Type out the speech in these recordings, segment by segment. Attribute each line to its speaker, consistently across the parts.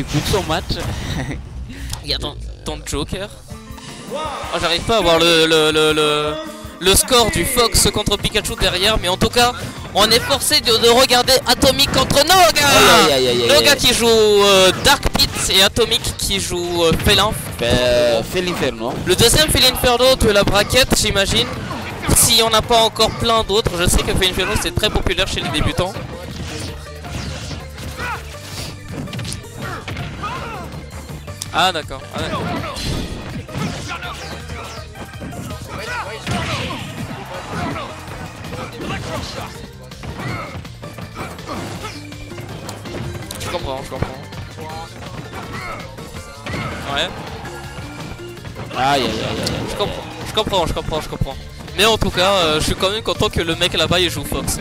Speaker 1: t'écoutes son match.
Speaker 2: Il y a ton Joker. Oh, j'arrive pas à voir le score du Fox contre Pikachu derrière, mais en tout cas, on est forcé de regarder Atomic contre Noga. Noga qui joue Dark Pit et Atomic qui joue Félin.
Speaker 1: Felinferno.
Speaker 2: Le deuxième Felinferno de la braquette, j'imagine. Si on n'a pas encore plein d'autres, je sais que Felinferno c'est très populaire chez les débutants. Ah d'accord. Ah, d'accord. Je comprends. Ouais.
Speaker 1: Aïe.
Speaker 2: Je comprends. Mais en tout cas, je suis quand même content que le mec là-bas il joue Fox.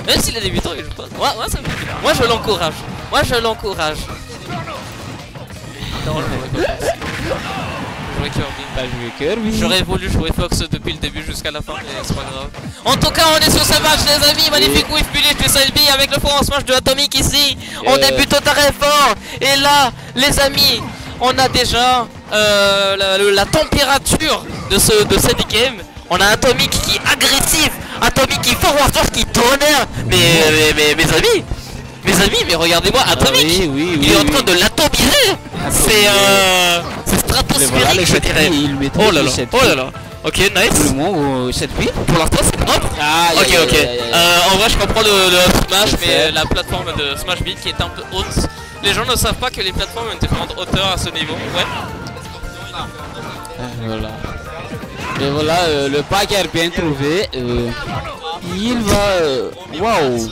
Speaker 2: Même s'il est débutant, il joue pas. Moi je l'encourage. J'aurais voulu jouer Fox depuis le début jusqu'à la fin, mais c'est pas grave. En tout cas, on est sur ce match, les amis. Magnifique whiff punish du side B avec le forward smash de Atomic ici. On débute au très fort. Et là, les amis, on a déjà la température de cette game. On a Atomic qui est agressif, Atomic qui forward smash, qui tonnerre. Mais mes amis, mais regardez-moi, Atomic, il est en train de l'atomiser. C'est stratosphérique, je dirais. Oh là là. Ok, nice. Pour l'instant, c'est propre. Ok. En vrai, je comprends le Smash, mais la plateforme de Smash Beat qui est un peu haute. Les gens ne savent pas que les plateformes ont une différente hauteur à ce niveau. Ouais.
Speaker 1: Voilà. Et voilà, le pack est bien trouvé. Il va. Waouh.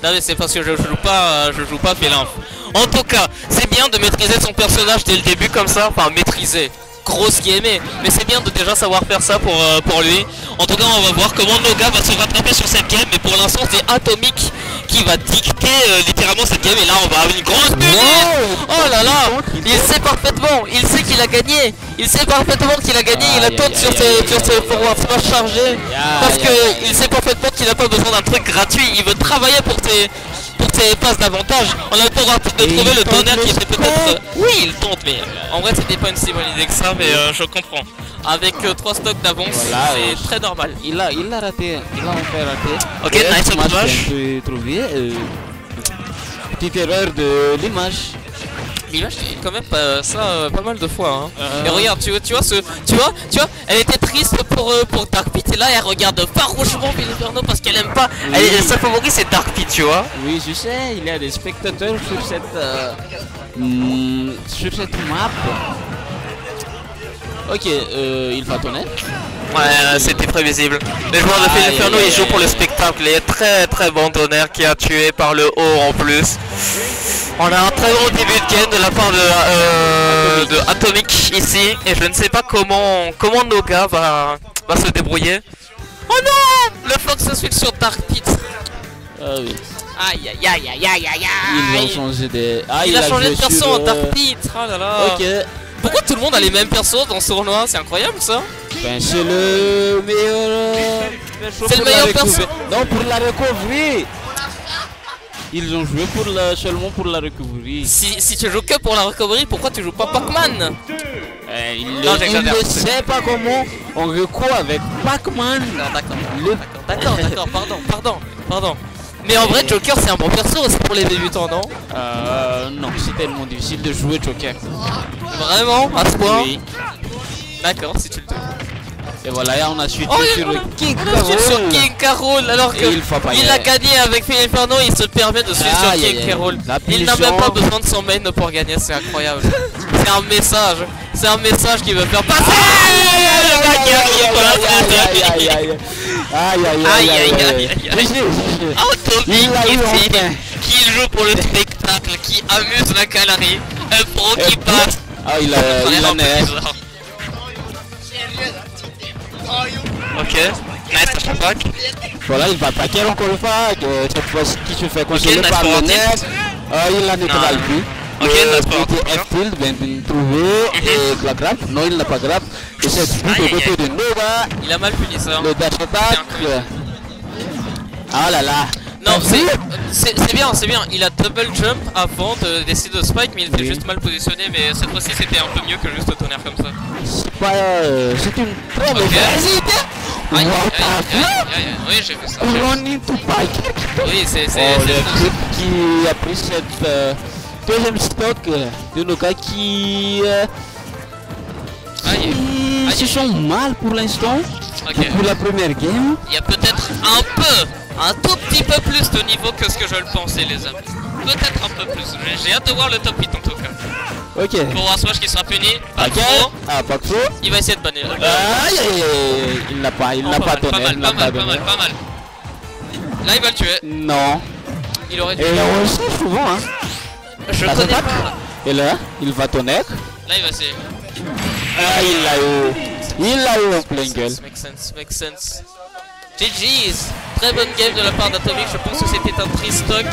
Speaker 2: Non mais c'est parce que je joue pas Félin. En tout cas, c'est bien de maîtriser son personnage dès le début comme ça, enfin maîtriser, grosse gamer, mais c'est bien de déjà savoir faire ça pour lui. En tout cas, on va voir comment Noga va se rattraper sur cette game, mais pour l'instant c'est Atomic qui va dicter littéralement cette game, et là on va avoir une grosse bulle. Oh là là, il sait parfaitement, il sait qu'il a gagné, il attend sur ce forward smash chargé, parce qu'il sait parfaitement qu'il n'a pas besoin d'un truc gratuit, il veut travailler pour ses passes d'avantage. On a pour de trouver le tonnerre qui était peut-être... Oui, il tente, mais en vrai c'était pas une si bonne idée que ça, mais je comprends. Avec 3 stocks d'avance, c'est très normal.
Speaker 1: Il a raté, il a en fait raté.
Speaker 2: Ok, nice match.
Speaker 1: Petite erreur de l'image.
Speaker 2: L'image c'est quand même pas mal de fois hein. Et regarde, tu vois, elle était triste pour Dark Pit, et là elle regarde farouchement Felinferno parce qu'elle aime pas. Sa favorite c'est Dark Pit, tu vois.
Speaker 1: Oui, je sais, il y a des spectateurs sur cette map. Ok, il va tourner.
Speaker 2: Ouais, c'était prévisible. Les joueurs de Felinferno ils jouent pour le spectacle. Et très bon tonnerre qui a tué par le haut en plus. On a un très bon début de game de la part de Atomic ici. Et je ne sais pas comment Noga va se débrouiller. Oh non, le Fox se switch sur Dark Pit.
Speaker 1: Oui.
Speaker 2: Aïe.
Speaker 1: Il va changer des...
Speaker 2: il a changé de perso en Dark Pit. Oh là là.
Speaker 1: Ok.
Speaker 2: Pourquoi tout le monde a les mêmes persos dans ce tournoi? C'est incroyable ça.
Speaker 1: Ben c'est le meilleur...
Speaker 2: C'est le meilleur perso.
Speaker 1: Non, pour la recovery. Ils ont joué seulement pour la recovery.
Speaker 2: Si tu joues que pour la recovery, pourquoi tu joues pas Pac-Man?
Speaker 1: Il ne sait pas comment on recourt avec Pac-Man.
Speaker 2: D'accord, pardon. Mais en vrai, Joker c'est un bon perso aussi pour les débutants, non?
Speaker 1: Non, c'est tellement difficile de jouer Joker.
Speaker 2: Vraiment? À ce point?
Speaker 1: Oui.
Speaker 2: D'accord, si tu le dis.
Speaker 1: Et voilà, et on a suivi sur King
Speaker 2: Carol, alors qu'il a gagné avec Felinferno, il se permet de suivre sur King Carol. Il n'a même pas besoin de son main pour gagner, c'est incroyable. C'est un message qui veut faire passer. Atomic ici, qui joue pour le spectacle, qui amuse la galerie, un pro qui passe.
Speaker 1: Ah, il a nerf.
Speaker 2: Ok, nice attack.
Speaker 1: Voilà, il va attaquer encore une fois. Cette fois-ci, qui se fait consoler par le nerf. Il a nettoyé plus.
Speaker 2: Ok, nice
Speaker 1: F-Field, bien trouvé. Et la grappe. Non, il n'a pas grappe. Et c'est but au côté de Noga.
Speaker 2: Il a mal puni ça.
Speaker 1: Le dash attack. Ah là là.
Speaker 2: Non, c'est bien, c'est bien. Il a double jump avant de décider de spike, mais il était juste mal positionné. Mais cette fois-ci, c'était un peu mieux que juste tonnerre comme ça.
Speaker 1: C'est pas. C'est une très mauvaise idée.
Speaker 2: Aïe, aïe, oui, j'ai vu ça.
Speaker 1: Running to Piker.
Speaker 2: Oui, c'est
Speaker 1: le truc qui a pris cette deuxième stock de nos gars qui se sont mal pour l'instant. Pour la première game.
Speaker 2: Il y a peut-être un tout petit peu plus de niveau que ce que je le pensais, les amis. Peut-être un peu plus. J'ai hâte de voir le top 8 en tout cas.
Speaker 1: Ok.
Speaker 2: Pour voir Swash qui sera puni. Pas
Speaker 1: trop. Ah, pas trop.
Speaker 2: Il va essayer de bannir.
Speaker 1: Il n'a pas donné.
Speaker 2: Pas mal. Là, il va le tuer.
Speaker 1: Non.
Speaker 2: Il aurait dû.
Speaker 1: Et on le sait souvent, hein.
Speaker 2: Je connais pas.
Speaker 1: Et là, il va tonnerre.
Speaker 2: Là, il va essayer.
Speaker 1: Ah, il l'a eu. Il l'a eu en plein gueule.
Speaker 2: Make sense. GG's. Très bonne game de la part d'Atomic. Je pense que c'était un tri stock.